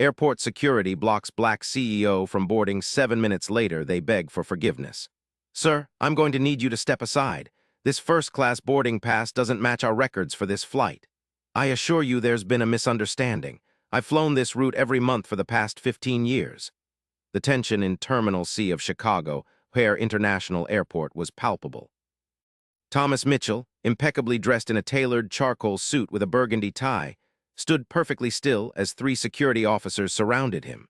Airport security blocks black CEO from boarding 7 minutes later. They beg for forgiveness. Sir, I'm going to need you to step aside. This first-class boarding pass doesn't match our records for this flight. I assure you there's been a misunderstanding. I've flown this route every month for the past 15 years. The tension in Terminal C of Chicago, O'Hare International Airport, was palpable. Thomas Mitchell, impeccably dressed in a tailored charcoal suit with a burgundy tie, stood perfectly still as 3 security officers surrounded him.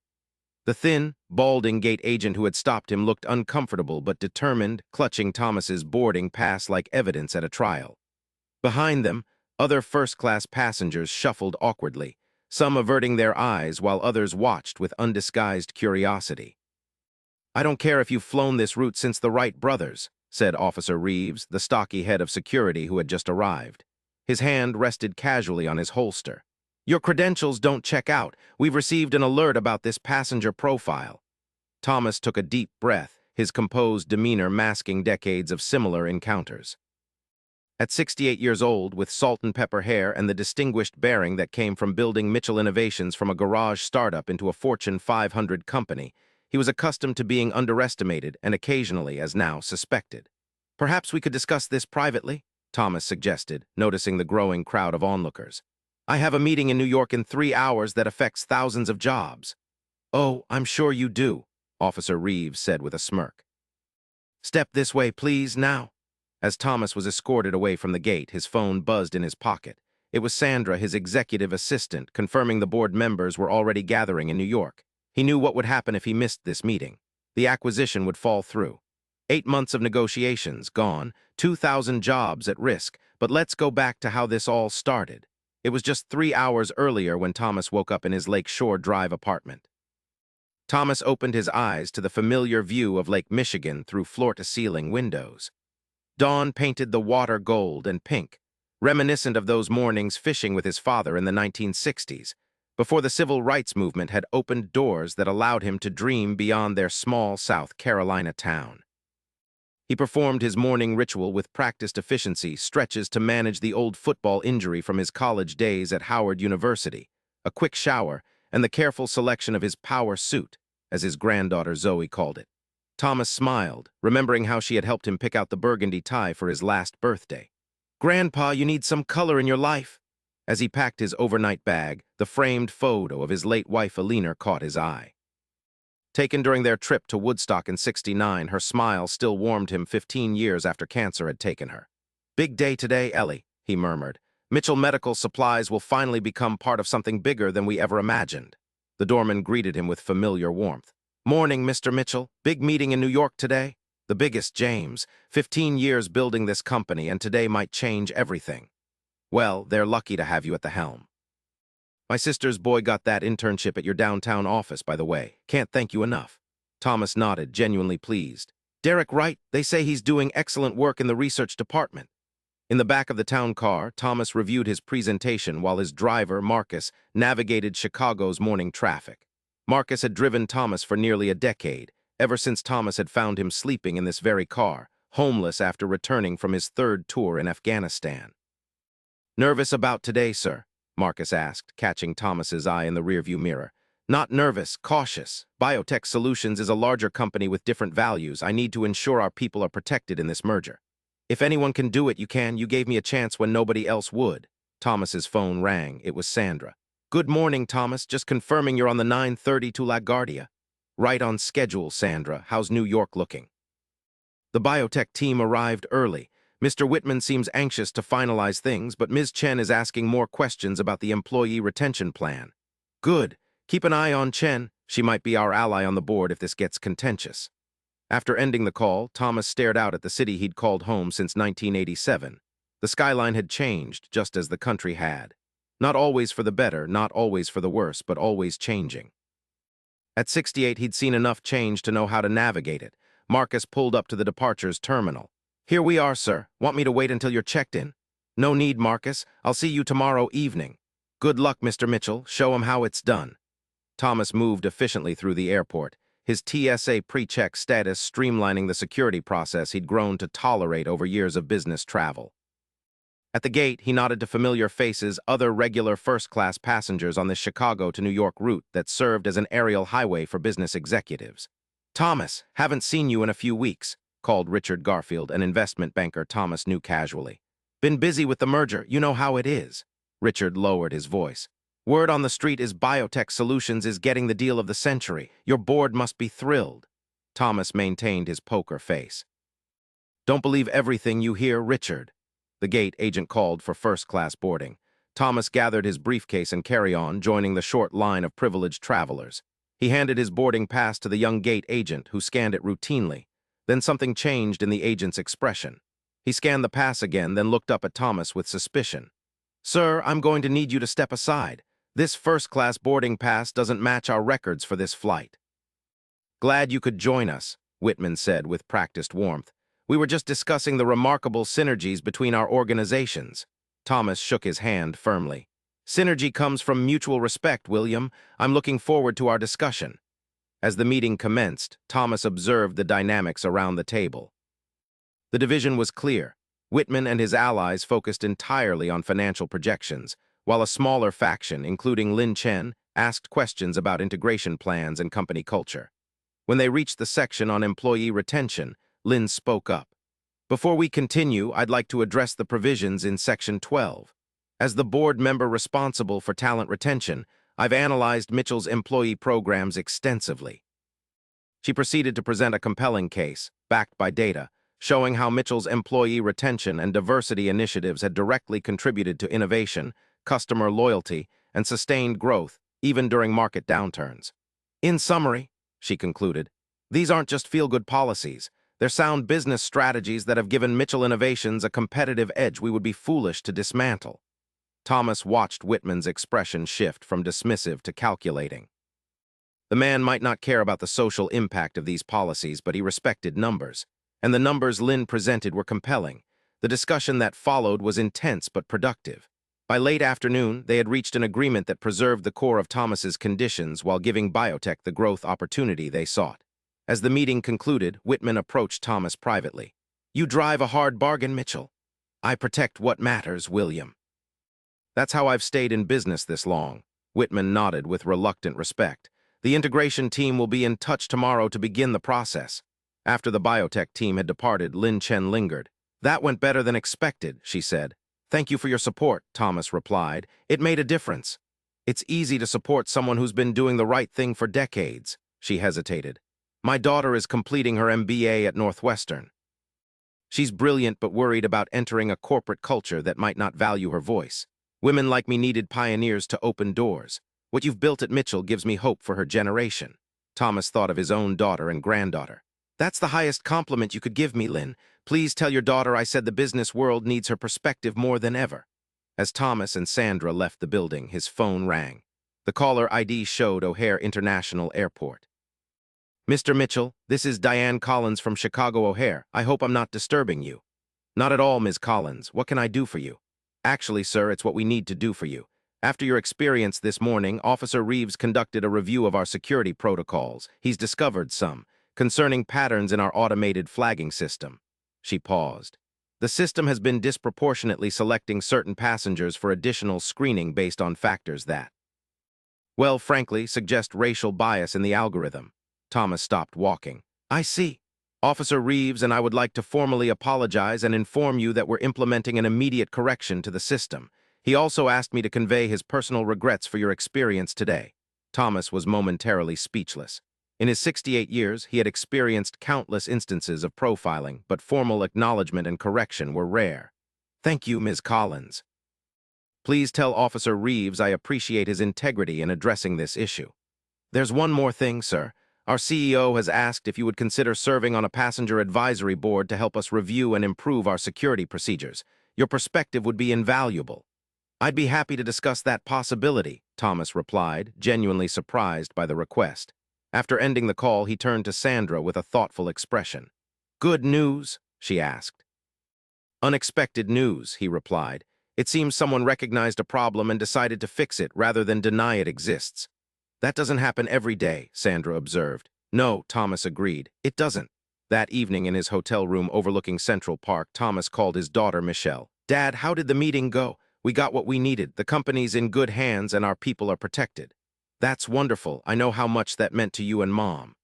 The thin, balding gate agent who had stopped him looked uncomfortable but determined, clutching Thomas's boarding pass like evidence at a trial. Behind them, other first-class passengers shuffled awkwardly, some averting their eyes while others watched with undisguised curiosity. "I don't care if you've flown this route since the Wright brothers," said Officer Reeves, the stocky head of security who had just arrived. His hand rested casually on his holster. "Your credentials don't check out. We've received an alert about this passenger profile." Thomas took a deep breath, his composed demeanor masking decades of similar encounters. At 68 years old, with salt and pepper hair and the distinguished bearing that came from building Mitchell Innovations from a garage startup into a Fortune 500 company, he was accustomed to being underestimated and occasionally, as now, suspected. "Perhaps we could discuss this privately," Thomas suggested, noticing the growing crowd of onlookers. "I have a meeting in New York in 3 hours that affects thousands of jobs." "Oh, I'm sure you do," Officer Reeves said with a smirk. "Step this way, please, now." As Thomas was escorted away from the gate, his phone buzzed in his pocket. It was Sandra, his executive assistant, confirming the board members were already gathering in New York. He knew what would happen if he missed this meeting. The acquisition would fall through. 8 months of negotiations gone, 2,000 jobs at risk, but let's go back to how this all started. It was just 3 hours earlier when Thomas woke up in his Lake Shore Drive apartment. Thomas opened his eyes to the familiar view of Lake Michigan through floor-to-ceiling windows. Dawn painted the water gold and pink, reminiscent of those mornings fishing with his father in the 1960s, before the civil rights movement had opened doors that allowed him to dream beyond their small South Carolina town. He performed his morning ritual with practiced efficiency, stretches to manage the old football injury from his college days at Howard University, a quick shower, and the careful selection of his power suit, as his granddaughter Zoe called it. Thomas smiled, remembering how she had helped him pick out the burgundy tie for his last birthday. "Grandpa, you need some color in your life." As he packed his overnight bag, the framed photo of his late wife Alina caught his eye. Taken during their trip to Woodstock in '69, her smile still warmed him 15 years after cancer had taken her. "Big day today, Ellie," he murmured. "Mitchell Medical Supplies will finally become part of something bigger than we ever imagined." The doorman greeted him with familiar warmth. "Morning, Mr. Mitchell. Big meeting in New York today?" "The biggest, James. 15 years building this company, and today might change everything." "Well, they're lucky to have you at the helm." "My sister's boy got that internship at your downtown office, by the way. Can't thank you enough." Thomas nodded, genuinely pleased. "Derek Wright, they say he's doing excellent work in the research department." In the back of the town car, Thomas reviewed his presentation while his driver, Marcus, navigated Chicago's morning traffic. Marcus had driven Thomas for nearly a decade, ever since Thomas had found him sleeping in this very car, homeless after returning from his 3rd tour in Afghanistan. "Nervous about today, sir?" Marcus asked, catching Thomas's eye in the rearview mirror. "Not nervous, cautious. Biotech Solutions is a larger company with different values. I need to ensure our people are protected in this merger. If anyone can do it, you can. You gave me a chance when nobody else would." Thomas's phone rang. It was Sandra. "Good morning, Thomas. Just confirming you're on the 9:30 to LaGuardia." "Right on schedule, Sandra. How's New York looking?" The biotech team arrived early. Mr. Whitman seems anxious to finalize things, but Ms. Chen is asking more questions about the employee retention plan. "Good. Keep an eye on Chen. She might be our ally on the board if this gets contentious." After ending the call, Thomas stared out at the city he'd called home since 1987. The skyline had changed, just as the country had. Not always for the better, not always for the worse, but always changing. At 68, he'd seen enough change to know how to navigate it. Marcus pulled up to the departures terminal. "Here we are, sir. Want me to wait until you're checked in?" "No need, Marcus. I'll see you tomorrow evening." "Good luck, Mr. Mitchell. Show him how it's done." Thomas moved efficiently through the airport, his TSA pre-check status streamlining the security process he'd grown to tolerate over years of business travel. At the gate, he nodded to familiar faces, other regular first-class passengers on the Chicago to New York route that served as an aerial highway for business executives. "Thomas, haven't seen you in a few weeks," called Richard Garfield, an investment banker Thomas knew casually. "Been busy with the merger, you know how it is." Richard lowered his voice. "Word on the street is Biotech Solutions is getting the deal of the century. Your board must be thrilled." Thomas maintained his poker face. "Don't believe everything you hear, Richard." The gate agent called for first-class boarding. Thomas gathered his briefcase and carry-on, joining the short line of privileged travelers. He handed his boarding pass to the young gate agent, who scanned it routinely. Then something changed in the agent's expression. He scanned the pass again, then looked up at Thomas with suspicion. "Sir, I'm going to need you to step aside. This first-class boarding pass doesn't match our records for this flight." "Glad you could join us," Whitman said with practiced warmth. "We were just discussing the remarkable synergies between our organizations." Thomas shook his hand firmly. "Synergy comes from mutual respect, William. I'm looking forward to our discussion." As the meeting commenced, Thomas observed the dynamics around the table. The division was clear. Whitman and his allies focused entirely on financial projections, while a smaller faction, including Lin Chen, asked questions about integration plans and company culture. When they reached the section on employee retention, Lin spoke up. "Before we continue, I'd like to address the provisions in Section 12. As the board member responsible for talent retention, I've analyzed Mitchell's employee programs extensively." She proceeded to present a compelling case, backed by data, showing how Mitchell's employee retention and diversity initiatives had directly contributed to innovation, customer loyalty, and sustained growth, even during market downturns. "In summary," she concluded, "these aren't just feel-good policies. They're sound business strategies that have given Mitchell Innovations a competitive edge we would be foolish to dismantle." Thomas watched Whitman's expression shift from dismissive to calculating. The man might not care about the social impact of these policies, but he respected numbers. And the numbers Lin presented were compelling. The discussion that followed was intense but productive. By late afternoon, they had reached an agreement that preserved the core of Thomas's conditions while giving biotech the growth opportunity they sought. As the meeting concluded, Whitman approached Thomas privately. "You drive a hard bargain, Mitchell." "I protect what matters, William." "That's how I've stayed in business this long." Whitman nodded with reluctant respect. "The integration team will be in touch tomorrow to begin the process." After the biotech team had departed, Lin Chen lingered. "That went better than expected," she said. "Thank you for your support," Thomas replied. "It made a difference." "It's easy to support someone who's been doing the right thing for decades." She hesitated. "My daughter is completing her MBA at Northwestern. She's brilliant but worried about entering a corporate culture that might not value her voice. Women like me needed pioneers to open doors. What you've built at Mitchell gives me hope for her generation." Thomas thought of his own daughter and granddaughter. "That's the highest compliment you could give me, Lin. Please tell your daughter I said the business world needs her perspective more than ever." As Thomas and Sandra left the building, his phone rang. The caller ID showed O'Hare International Airport. "Mr. Mitchell, this is Diane Collins from Chicago O'Hare. I hope I'm not disturbing you." "Not at all, Ms. Collins. What can I do for you?" "Actually, sir, it's what we need to do for you. After your experience this morning, Officer Reeves conducted a review of our security protocols. He's discovered some concerning patterns in our automated flagging system." She paused. "The system has been disproportionately selecting certain passengers for additional screening based on factors that, well, frankly, suggest racial bias in the algorithm." Thomas stopped walking. "I see. Officer Reeves and I would like to formally apologize and inform you that we're implementing an immediate correction to the system. He also asked me to convey his personal regrets for your experience today." Thomas was momentarily speechless. In his 68 years, he had experienced countless instances of profiling, but formal acknowledgement and correction were rare. "Thank you, Ms. Collins. Please tell Officer Reeves I appreciate his integrity in addressing this issue. There's one more thing, sir. Our CEO has asked if you would consider serving on a passenger advisory board to help us review and improve our security procedures. Your perspective would be invaluable." "I'd be happy to discuss that possibility," Thomas replied, genuinely surprised by the request. After ending the call, he turned to Sandra with a thoughtful expression. "Good news?" she asked. "Unexpected news," he replied. "It seems someone recognized a problem and decided to fix it rather than deny it exists." "That doesn't happen every day," Sandra observed. "No," Thomas agreed. "It doesn't." That evening in his hotel room overlooking Central Park, Thomas called his daughter Michelle. Dad, how did the meeting go? We got what we needed. The company's in good hands and our people are protected. That's wonderful. I know how much that meant to you and Mom.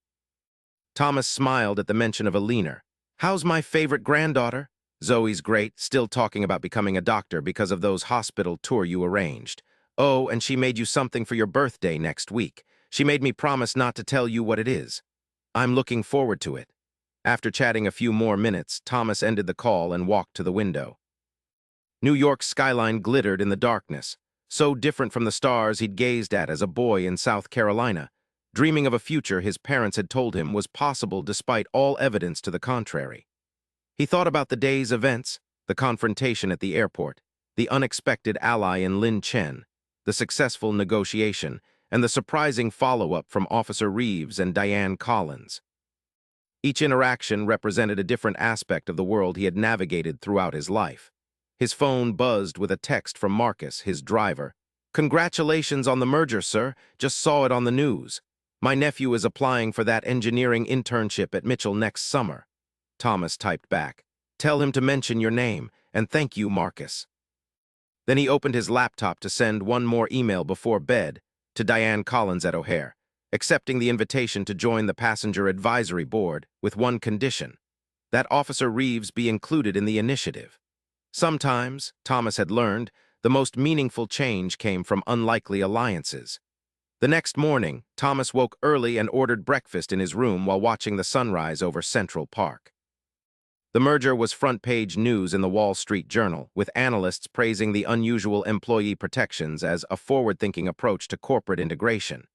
Thomas smiled at the mention of Alina. How's my favorite granddaughter? Zoe's great, still talking about becoming a doctor because of those hospital tour you arranged. Oh, and she made you something for your birthday next week. She made me promise not to tell you what it is. I'm looking forward to it. After chatting a few more minutes, Thomas ended the call and walked to the window. New York's skyline glittered in the darkness, so different from the stars he'd gazed at as a boy in South Carolina, dreaming of a future his parents had told him was possible despite all evidence to the contrary. He thought about the day's events, the confrontation at the airport, the unexpected ally in Lin Chen, the successful negotiation, and the surprising follow-up from Officer Reeves and Diane Collins. Each interaction represented a different aspect of the world he had navigated throughout his life. His phone buzzed with a text from Marcus, his driver. "Congratulations on the merger, sir. Just saw it on the news. My nephew is applying for that engineering internship at Mitchell next summer." Thomas typed back, "Tell him to mention your name, and thank you, Marcus." Then he opened his laptop to send one more email before bed to Diane Collins at O'Hare, accepting the invitation to join the passenger advisory board with one condition: that Officer Reeves be included in the initiative. Sometimes, Thomas had learned, the most meaningful change came from unlikely alliances. The next morning, Thomas woke early and ordered breakfast in his room while watching the sunrise over Central Park. The merger was front-page news in the Wall Street Journal, with analysts praising the unusual employee protections as a forward-thinking approach to corporate integration.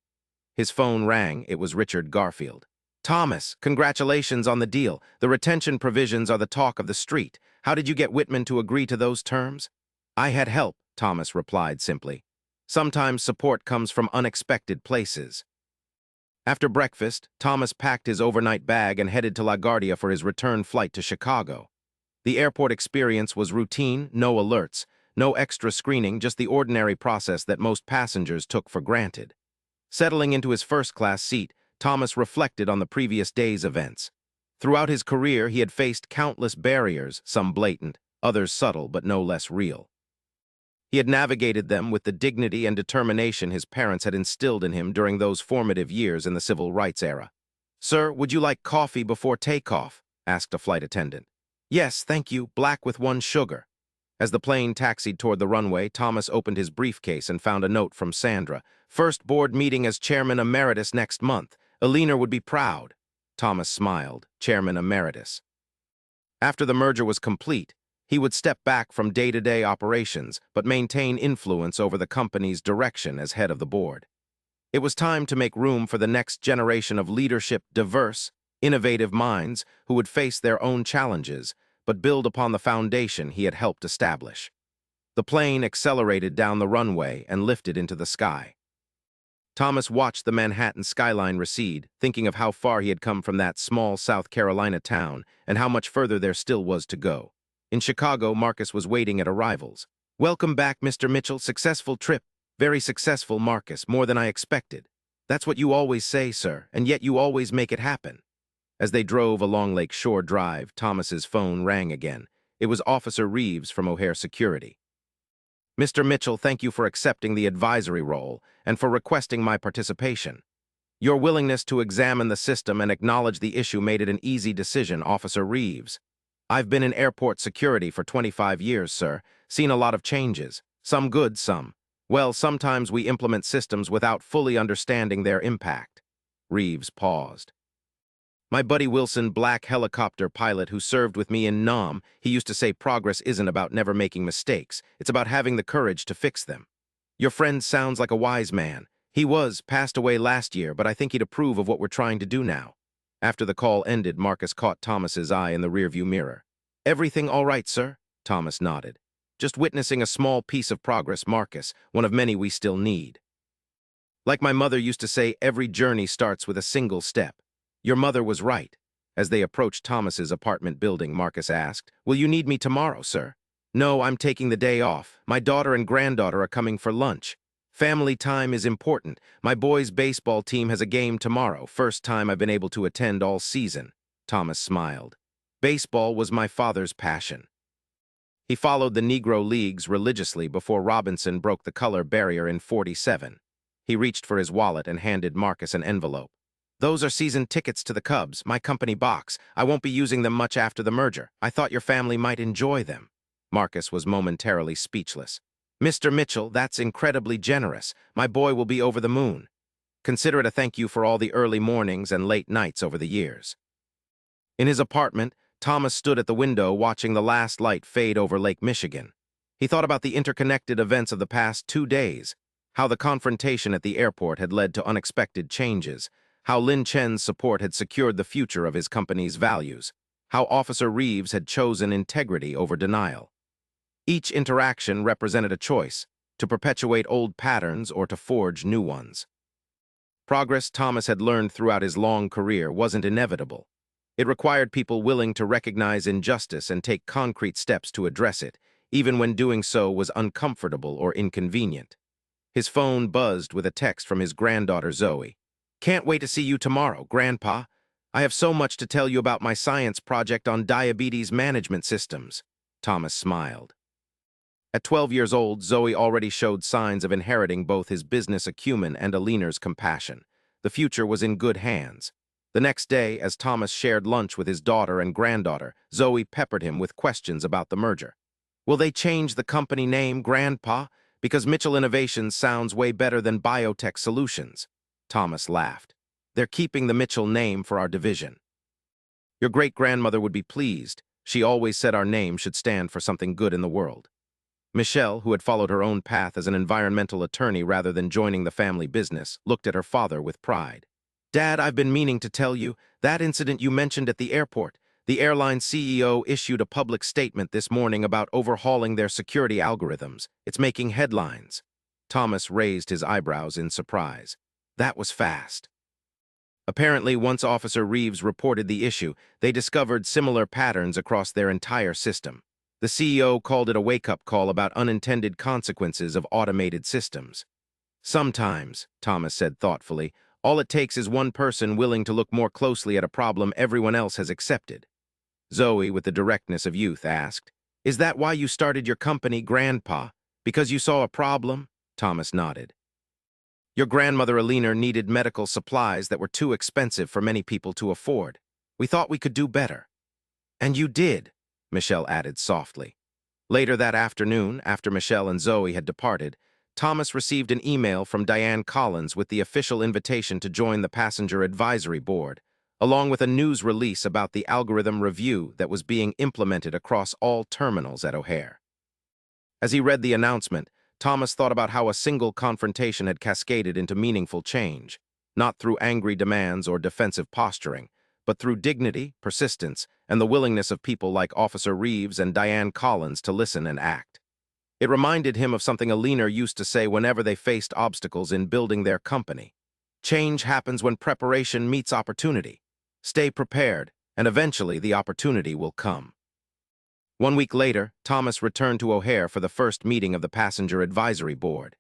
His phone rang. It was Richard Garfield. "Thomas, congratulations on the deal. The retention provisions are the talk of the street. How did you get Whitman to agree to those terms?" "I had help," Thomas replied simply. "Sometimes support comes from unexpected places." After breakfast, Thomas packed his overnight bag and headed to LaGuardia for his return flight to Chicago. The airport experience was routine, no alerts, no extra screening, just the ordinary process that most passengers took for granted. Settling into his first-class seat, Thomas reflected on the previous day's events. Throughout his career, he had faced countless barriers, some blatant, others subtle but no less real. He had navigated them with the dignity and determination his parents had instilled in him during those formative years in the civil rights era. "Sir, would you like coffee before takeoff?" asked a flight attendant. "Yes, thank you, black with 1 sugar." As the plane taxied toward the runway, Thomas opened his briefcase and found a note from Sandra. "First board meeting as chairman emeritus next month. Alina would be proud." Thomas smiled. Chairman emeritus. After the merger was complete, he would step back from day-to-day operations but maintain influence over the company's direction as head of the board. It was time to make room for the next generation of leadership, diverse, innovative minds who would face their own challenges but build upon the foundation he had helped establish. The plane accelerated down the runway and lifted into the sky. Thomas watched the Manhattan skyline recede, thinking of how far he had come from that small South Carolina town and how much further there still was to go. In Chicago, Marcus was waiting at arrivals. "Welcome back, Mr. Mitchell. Successful trip." "Very successful, Marcus. More than I expected." "That's what you always say, sir, and yet you always make it happen." As they drove along Lake Shore Drive, Thomas's phone rang again. It was Officer Reeves from O'Hare Security. "Mr. Mitchell, thank you for accepting the advisory role and for requesting my participation. Your willingness to examine the system and acknowledge the issue made it an easy decision, Officer Reeves. I've been in airport security for 25 years, sir, seen a lot of changes, some good, some. Well, sometimes we implement systems without fully understanding their impact." Reeves paused. "My buddy Wilson, black helicopter pilot who served with me in Nam, he used to say progress isn't about never making mistakes, it's about having the courage to fix them. Your friend sounds like a wise man. He passed away last year, but I think he'd approve of what we're trying to do now." After the call ended, Marcus caught Thomas's eye in the rearview mirror. "Everything all right, sir?" Thomas nodded. "Just witnessing a small piece of progress, Marcus, one of many we still need. Like my mother used to say, every journey starts with a single step. Your mother was right." As they approached Thomas's apartment building, Marcus asked, "Will you need me tomorrow, sir?" "No, I'm taking the day off. My daughter and granddaughter are coming for lunch. Family time is important. My boys' baseball team has a game tomorrow, first time I've been able to attend all season." Thomas smiled. "Baseball was my father's passion." He followed the Negro Leagues religiously before Robinson broke the color barrier in '47. He reached for his wallet and handed Marcus an envelope. "Those are season tickets to the Cubs, my company box. I won't be using them much after the merger. I thought your family might enjoy them." Marcus was momentarily speechless. "Mr. Mitchell, that's incredibly generous. My boy will be over the moon. Consider it a thank you for all the early mornings and late nights over the years." In his apartment, Thomas stood at the window watching the last light fade over Lake Michigan. He thought about the interconnected events of the past 2 days, how the confrontation at the airport had led to unexpected changes, how Lin Chen's support had secured the future of his company's values, how Officer Reeves had chosen integrity over denial. Each interaction represented a choice, to perpetuate old patterns or to forge new ones. Progress, Thomas had learned throughout his long career, wasn't inevitable. It required people willing to recognize injustice and take concrete steps to address it, even when doing so was uncomfortable or inconvenient. His phone buzzed with a text from his granddaughter Zoe. "Can't wait to see you tomorrow, Grandpa. I have so much to tell you about my science project on diabetes management systems." Thomas smiled. At 12 years old, Zoe already showed signs of inheriting both his business acumen and Alina's compassion. The future was in good hands. The next day, as Thomas shared lunch with his daughter and granddaughter, Zoe peppered him with questions about the merger. "Will they change the company name, Grandpa? Because Mitchell Innovations sounds way better than Biotech Solutions." Thomas laughed. "They're keeping the Mitchell name for our division. Your great-grandmother would be pleased. She always said our name should stand for something good in the world." Michelle, who had followed her own path as an environmental attorney rather than joining the family business, looked at her father with pride. "Dad, I've been meaning to tell you, that incident you mentioned at the airport. The airline CEO issued a public statement this morning about overhauling their security algorithms. It's making headlines." Thomas raised his eyebrows in surprise. That was fast. Apparently, once Officer Reeves reported the issue, they discovered similar patterns across their entire system. The CEO called it a wake-up call about unintended consequences of automated systems. "Sometimes," Thomas said thoughtfully, "all it takes is one person willing to look more closely at a problem everyone else has accepted." Zoe, with the directness of youth, asked, "Is that why you started your company, Grandpa? Because you saw a problem?" Thomas nodded. "Your grandmother Alina needed medical supplies that were too expensive for many people to afford. We thought we could do better." "And you did," Michelle added softly. Later that afternoon, after Michelle and Zoe had departed, Thomas received an email from Diane Collins with the official invitation to join the Passenger Advisory Board, along with a news release about the algorithm review that was being implemented across all terminals at O'Hare. As he read the announcement, Thomas thought about how a single confrontation had cascaded into meaningful change, not through angry demands or defensive posturing, but through dignity, persistence, and the willingness of people like Officer Reeves and Diane Collins to listen and act. It reminded him of something Alina used to say whenever they faced obstacles in building their company. "Change happens when preparation meets opportunity. Stay prepared, and eventually the opportunity will come." 1 week later, Thomas returned to O'Hare for the first meeting of the Passenger Advisory Board.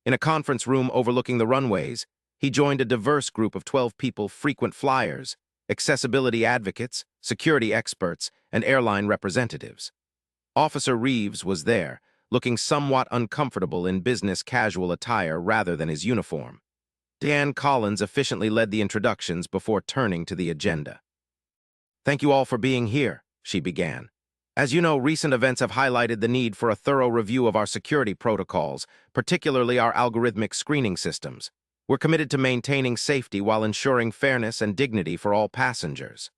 In a conference room overlooking the runways, he joined a diverse group of 12 people: frequent flyers, accessibility advocates, security experts, and airline representatives. Officer Reeves was there, looking somewhat uncomfortable in business casual attire rather than his uniform. Diane Collins efficiently led the introductions before turning to the agenda. "Thank you all for being here," she began. "As you know, recent events have highlighted the need for a thorough review of our security protocols, particularly our algorithmic screening systems. We're committed to maintaining safety while ensuring fairness and dignity for all passengers."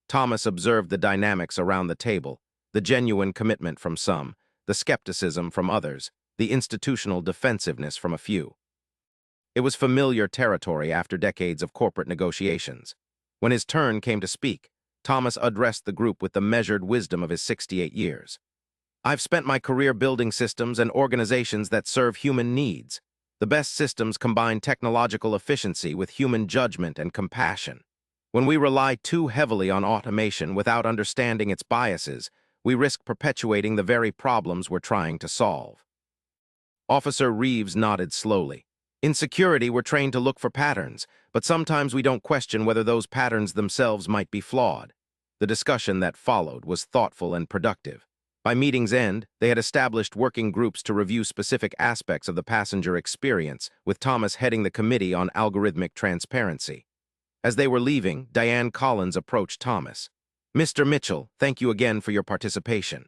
Thomas observed the dynamics around the table, the genuine commitment from some, the skepticism from others, the institutional defensiveness from a few. It was familiar territory after decades of corporate negotiations. When his turn came to speak, Thomas addressed the group with the measured wisdom of his 68 years. "I've spent my career building systems and organizations that serve human needs. The best systems combine technological efficiency with human judgment and compassion. When we rely too heavily on automation without understanding its biases, we risk perpetuating the very problems we're trying to solve." Officer Reeves nodded slowly. "In security, we're trained to look for patterns, but sometimes we don't question whether those patterns themselves might be flawed." The discussion that followed was thoughtful and productive. By meeting's end, they had established working groups to review specific aspects of the passenger experience, with Thomas heading the committee on algorithmic transparency. As they were leaving, Diane Collins approached Thomas. "Mr. Mitchell, thank you again for your participation.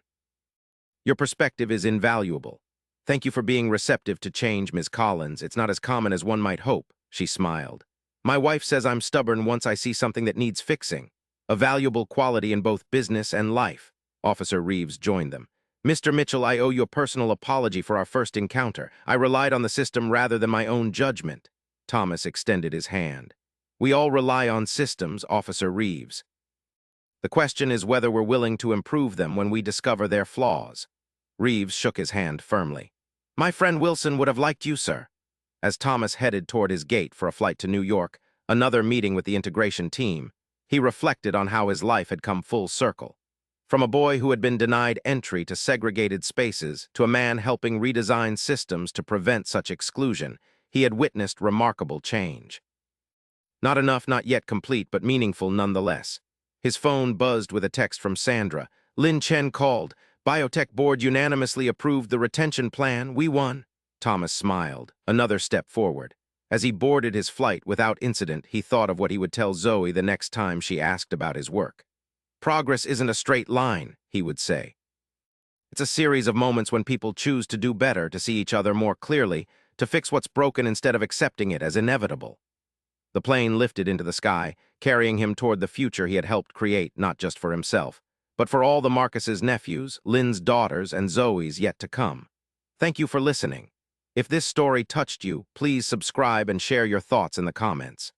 Your perspective is invaluable. Thank you for being receptive to change, Ms. Collins. It's not as common as one might hope," she smiled. "My wife says I'm stubborn once I see something that needs fixing. A valuable quality in both business and life." Officer Reeves joined them. "Mr. Mitchell, I owe you a personal apology for our first encounter. I relied on the system rather than my own judgment." Thomas extended his hand. "We all rely on systems, Officer Reeves. The question is whether we're willing to improve them when we discover their flaws." Reeves shook his hand firmly. "My friend Wilson would have liked you, sir." As Thomas headed toward his gate for a flight to New York, another meeting with the integration team, he reflected on how his life had come full circle. From a boy who had been denied entry to segregated spaces to a man helping redesign systems to prevent such exclusion, he had witnessed remarkable change. Not enough, not yet complete, but meaningful nonetheless. His phone buzzed with a text from Sandra. "Lin Chen called. Biotech board unanimously approved the retention plan. We won." Thomas smiled, another step forward. As he boarded his flight without incident, he thought of what he would tell Zoe the next time she asked about his work. "Progress isn't a straight line," he would say. "It's a series of moments when people choose to do better, to see each other more clearly, to fix what's broken instead of accepting it as inevitable." The plane lifted into the sky, carrying him toward the future he had helped create, not just for himself, but for all the Marcus's nephews, Lynn's daughters, and Zoe's yet to come. Thank you for listening. If this story touched you, please subscribe and share your thoughts in the comments.